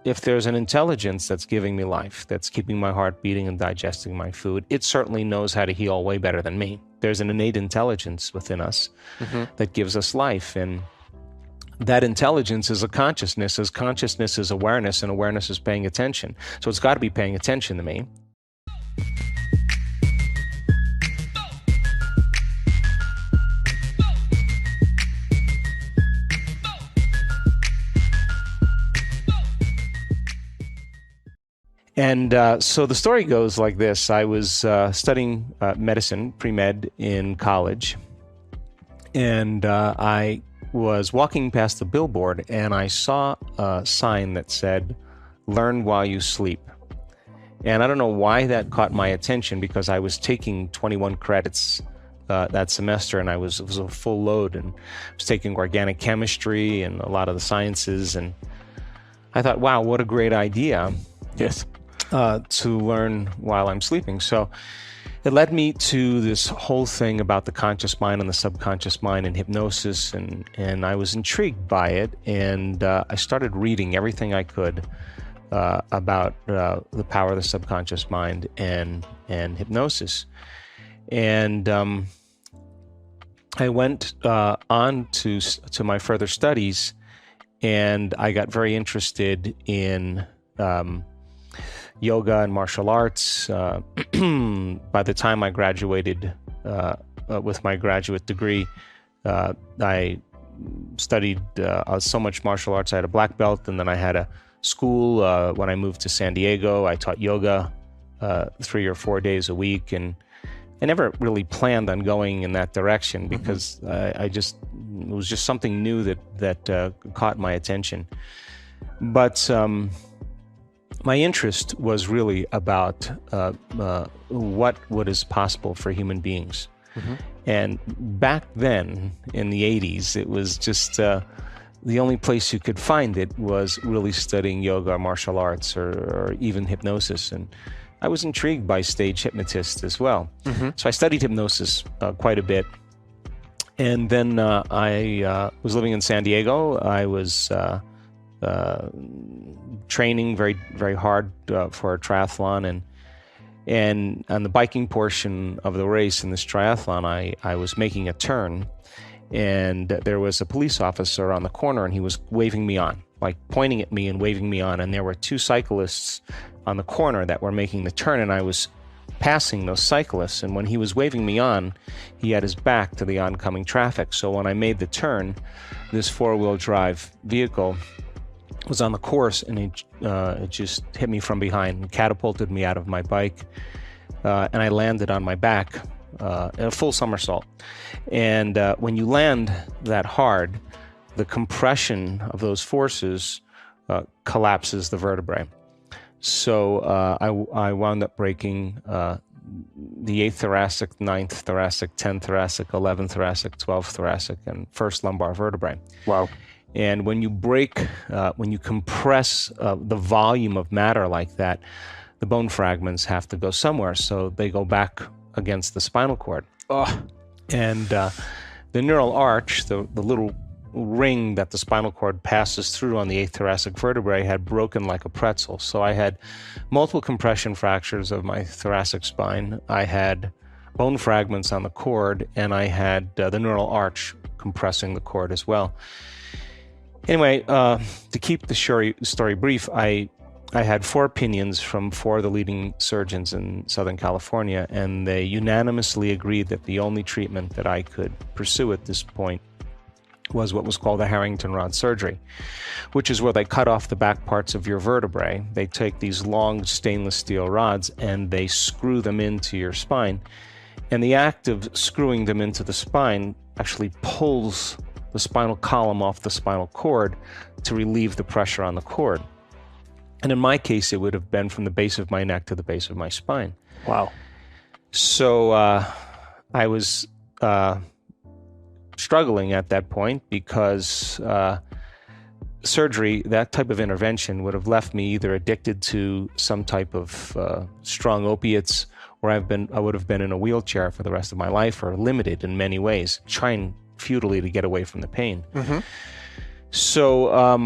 if there's an intelligence that's giving me life, that's keeping my heart beating and digesting my food, it certainly knows how to heal way better than me. There's an innate intelligence within us that gives us life. And that intelligence is a consciousness, as consciousness is awareness, and awareness is paying attention. So it's got to be paying attention to me. And so the story goes like this. I was studying medicine, pre-med, in college. And I was walking past the billboard, and I saw a sign that said, "Learn while you sleep." And I don't know why that caught my attention, because I was taking 21 credits that semester, and it was a full load, and I was taking organic chemistry and a lot of the sciences. And I thought, wow, what a great idea. Yes. To learn while I'm sleeping. So it led me to this whole thing about the conscious mind and the subconscious mind and hypnosis, and I was intrigued by it, and I started reading everything I could about the power of the subconscious mind and hypnosis. And I went on to my further studies, and I got very interested in yoga and martial arts. By the time I graduated with my graduate degree, I studied so much martial arts. I had a black belt, and then I had a school. When I moved to San Diego, I taught yoga 3 or 4 days a week, and I never really planned on going in that direction, because it was just something new that caught my attention. But my interest was really about what is possible for human beings. And back then, in the 80s, it was just the only place you could find it was really studying yoga or martial arts or even hypnosis. And I was intrigued by stage hypnotists as well. So I studied hypnosis quite a bit. And then I was living in San Diego. I was training very, very hard for a triathlon, and on the biking portion of the race in this triathlon, I was making a turn, and there was a police officer on the corner, and he was waving me on, like pointing at me and waving me on, and there were 2 cyclists on the corner that were making the turn, and I was passing those cyclists, and when he was waving me on, he had his back to the oncoming traffic. So when I made the turn, this 4-wheel drive vehicle was on the course, and it just hit me from behind and catapulted me out of my bike, and I landed on my back in a full somersault. And when you land that hard, the compression of those forces collapses the vertebrae. So I wound up breaking the 8th thoracic, 9th thoracic, 10th thoracic, 11th thoracic, 12th thoracic, and first lumbar vertebrae. Wow. And when you break, when you compress the volume of matter like that, the bone fragments have to go somewhere, so they go back against the spinal cord. And the neural arch, the little ring that the spinal cord passes through on the 8th thoracic vertebrae, had broken like a pretzel. So I had multiple compression fractures of my thoracic spine. I had bone fragments on the cord, and I had the neural arch compressing the cord as well. Anyway, to keep the story brief, I had 4 opinions from 4 of the leading surgeons in Southern California, and they unanimously agreed that the only treatment that I could pursue at this point was what was called the Harrington rod surgery, which is where they cut off the back parts of your vertebrae. They take these long stainless steel rods and they screw them into your spine. And the act of screwing them into the spine actually pulls the spinal column off the spinal cord to relieve the pressure on the cord. And in my case, it would have been from the base of my neck to the base of my spine. Wow. So I was struggling at that point, because surgery, that type of intervention, would have left me either addicted to some type of strong opiates, or I would have been in a wheelchair for the rest of my life, or limited in many ways, trying futilely to get away from the pain. So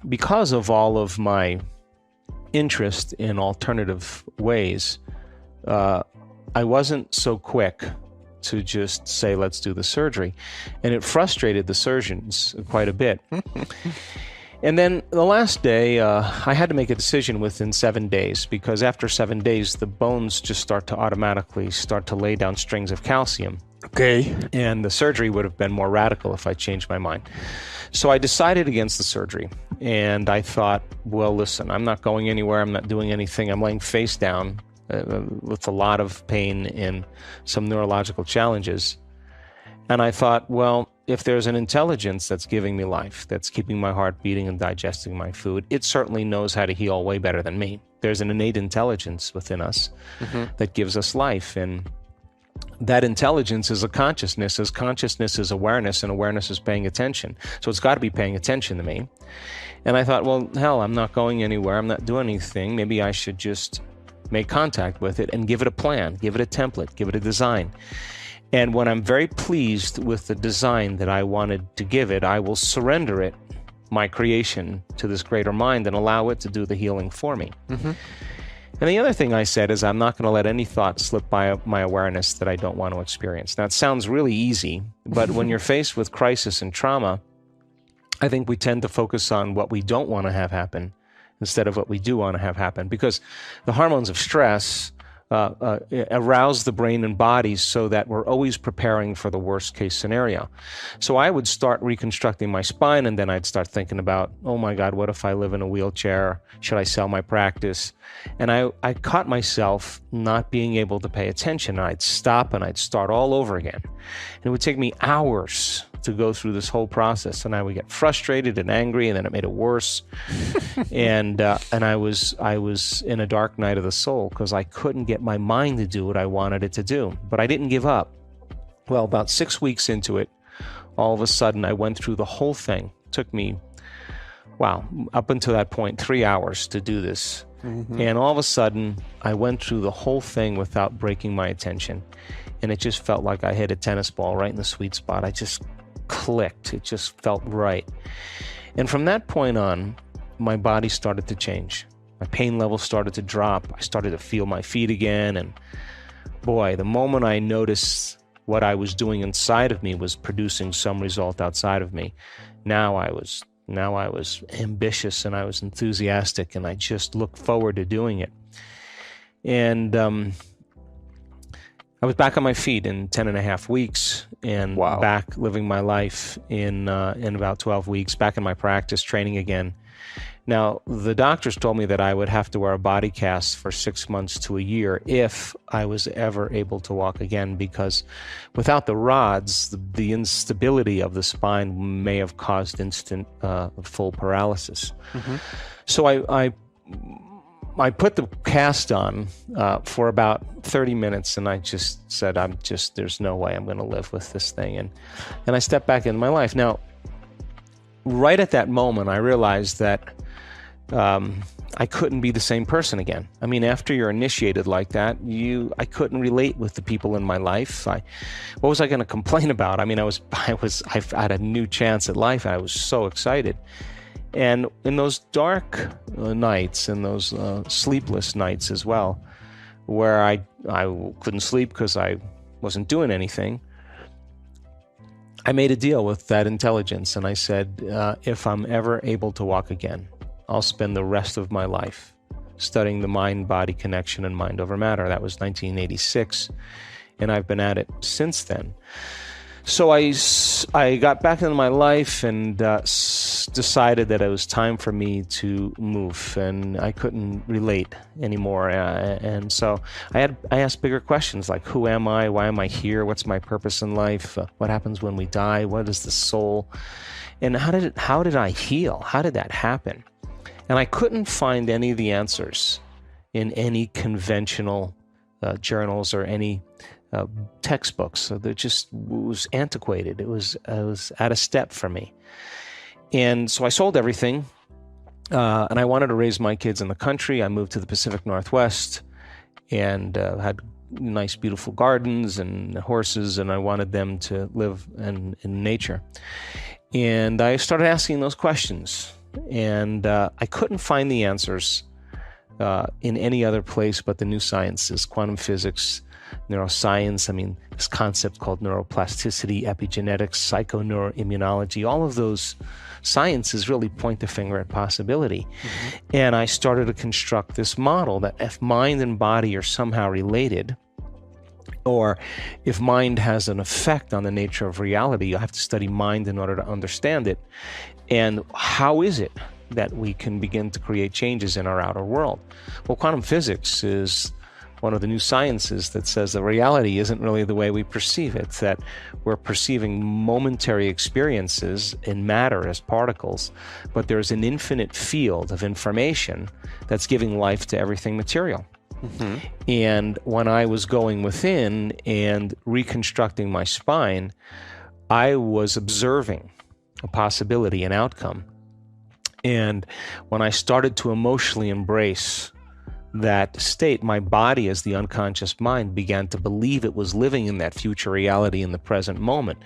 because of all of my interest in alternative ways, I wasn't so quick to just say, let's do the surgery. And it frustrated the surgeons quite a bit. And then the last day, I had to make a decision within 7 days, because after 7 days, the bones just start to automatically start to lay down strings of calcium. Okay. And the surgery would have been more radical if I changed my mind. So I decided against the surgery. And I thought, well, listen, I'm not going anywhere. I'm not doing anything. I'm laying face down with a lot of pain and some neurological challenges. And I thought, well, if there's an intelligence that's giving me life, that's keeping my heart beating and digesting my food, it certainly knows how to heal way better than me. There's an innate intelligence within us that gives us life. And that intelligence is a consciousness, as consciousness is awareness, and awareness is paying attention. So it's got to be paying attention to me. And I thought, well, hell, I'm not going anywhere. I'm not doing anything. Maybe I should just make contact with it and give it a plan, give it a template, give it a design. And when I'm very pleased with the design that I wanted to give it, I will surrender it, my creation, to this greater mind and allow it to do the healing for me. And the other thing I said is I'm not going to let any thought slip by my awareness that I don't want to experience. Now, it sounds really easy, but when you're faced with crisis and trauma, I think we tend to focus on what we don't want to have happen instead of what we do want to have happen, because the hormones of stress arouse the brain and body so that we're always preparing for the worst case scenario. So I would start reconstructing my spine, and then I'd start thinking about, oh my God, what if I live in a wheelchair? Should I sell my practice? And I caught myself not being able to pay attention. I'd stop and I'd start all over again. And it would take me hours to go through this whole process, and I would get frustrated and angry, and then it made it worse. and I was in a dark night of the soul because I couldn't get my mind to do what I wanted it to do. But I didn't give up. Well, about 6 weeks into it, all of a sudden I went through the whole thing. It took me, up until that point, 3 hours to do this. And all of a sudden I went through the whole thing without breaking my attention. And it just felt like I hit a tennis ball right in the sweet spot. I just clicked. It just felt right. And from that point on, my body started to change. My pain level started to drop. I started to feel my feet again. And boy, the moment I noticed what I was doing inside of me was producing some result outside of me, now I was ambitious and I was enthusiastic, and I just looked forward to doing it. And I was back on my feet in 10 and a half weeks, and back living my life in about 12 weeks, back in my practice, training again. Now, the doctors told me that I would have to wear a body cast for 6 months to a year if I was ever able to walk again, because without the rods, the instability of the spine may have caused instant full paralysis. So I put the cast on for about 30 minutes, and I just said, there's no way I'm going to live with this thing. And I stepped back into my life. Now, right at that moment, I realized that I couldn't be the same person again. I mean, after you're initiated like that, I couldn't relate with the people in my life. What was I going to complain about? I mean, I had a new chance at life, and I was so excited. And in those dark nights, and those sleepless nights as well, where I couldn't sleep because I wasn't doing anything, I made a deal with that intelligence, and I said, if I'm ever able to walk again, I'll spend the rest of my life studying the mind-body connection and mind over matter. That was 1986, and I've been at it since then. So I got back into my life and decided that it was time for me to move, and I couldn't relate anymore. And so I asked bigger questions like, who am I? Why am I here? What's my purpose in life? What happens when we die? What is the soul? And how did I heal? How did that happen? And I couldn't find any of the answers in any conventional journals or any textbooks. So it was antiquated. It was out of step for me. And so I sold everything, and I wanted to raise my kids in the country. I moved to the Pacific Northwest and had nice, beautiful gardens and horses, and I wanted them to live in nature. And I started asking those questions. And I couldn't find the answers in any other place but the new sciences, quantum physics, neuroscience. I mean, this concept called neuroplasticity, epigenetics, psychoneuroimmunology, all of those sciences really point the finger at possibility. Mm-hmm. And I started to construct this model that if mind and body are somehow related, or if mind has an effect on the nature of reality, you have to study mind in order to understand it. And how is it that we can begin to create changes in our outer world? Well, quantum physics is one of the new sciences that says that reality isn't really the way we perceive it, that we're perceiving momentary experiences in matter as particles, but there's an infinite field of information that's giving life to everything material. Mm-hmm. And when I was going within and reconstructing my spine, I was observing a possibility, an outcome. And when I started to emotionally embrace that state, my body, as the unconscious mind, began to believe it was living in that future reality in the present moment.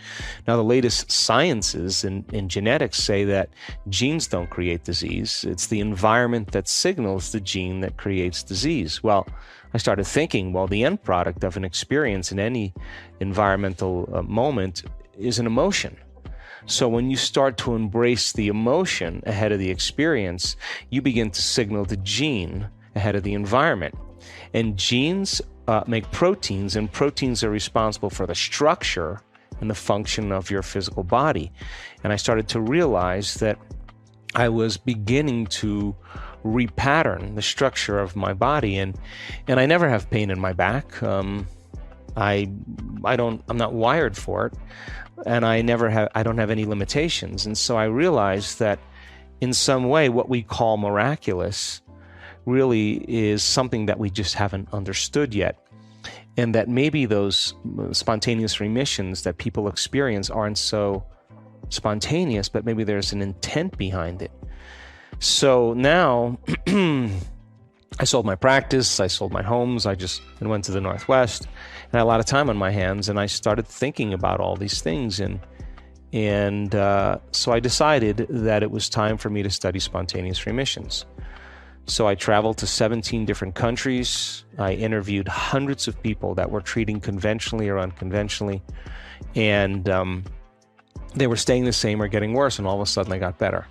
Now, the latest sciences in genetics say that genes don't create disease. It's the environment that signals the gene that creates disease. Well, I started thinking, well, the end product of an experience in any environmental moment is an emotion. So when you start to embrace the emotion ahead of the experience, you begin to signal the gene ahead of the environment. And genes make proteins, and proteins are responsible for the structure and the function of your physical body. And I started to realize that I was beginning to repattern the structure of my body, and I never have pain in my back. I'm not wired for it, and I don't have any limitations. And so I realized that in some way what we call miraculous really is something that we just haven't understood yet. And that maybe those spontaneous remissions that people experience aren't so spontaneous, but maybe there's an intent behind it. So now I sold my practice, I sold my homes, I went to the Northwest, and I had a lot of time on my hands, and I started thinking about all these things. And so I decided that it was time for me to study spontaneous remissions. So I traveled to 17 different countries. I interviewed hundreds of people that were treating conventionally or unconventionally, and they were staying the same or getting worse, and all of a sudden they got better.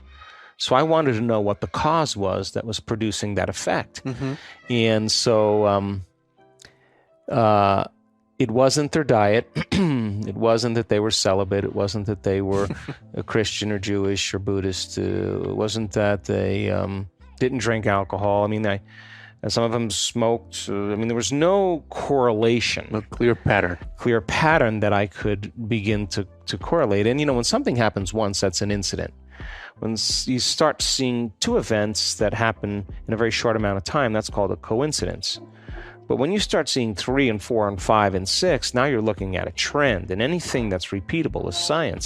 So I wanted to know what the cause was that was producing that effect. Mm-hmm. And so it wasn't their diet. It wasn't that they were celibate. It wasn't that they were a Christian or Jewish or Buddhist. It wasn't that they didn't drink alcohol. I mean, some of them smoked. There was no correlation. No clear pattern. Clear pattern that I could begin to correlate. And, when something happens once, that's an incident. When you start seeing two events that happen in a very short amount of time, that's called a coincidence. But when you start seeing 3 and 4 and 5 and 6, now you're looking at a trend. And anything that's repeatable is science.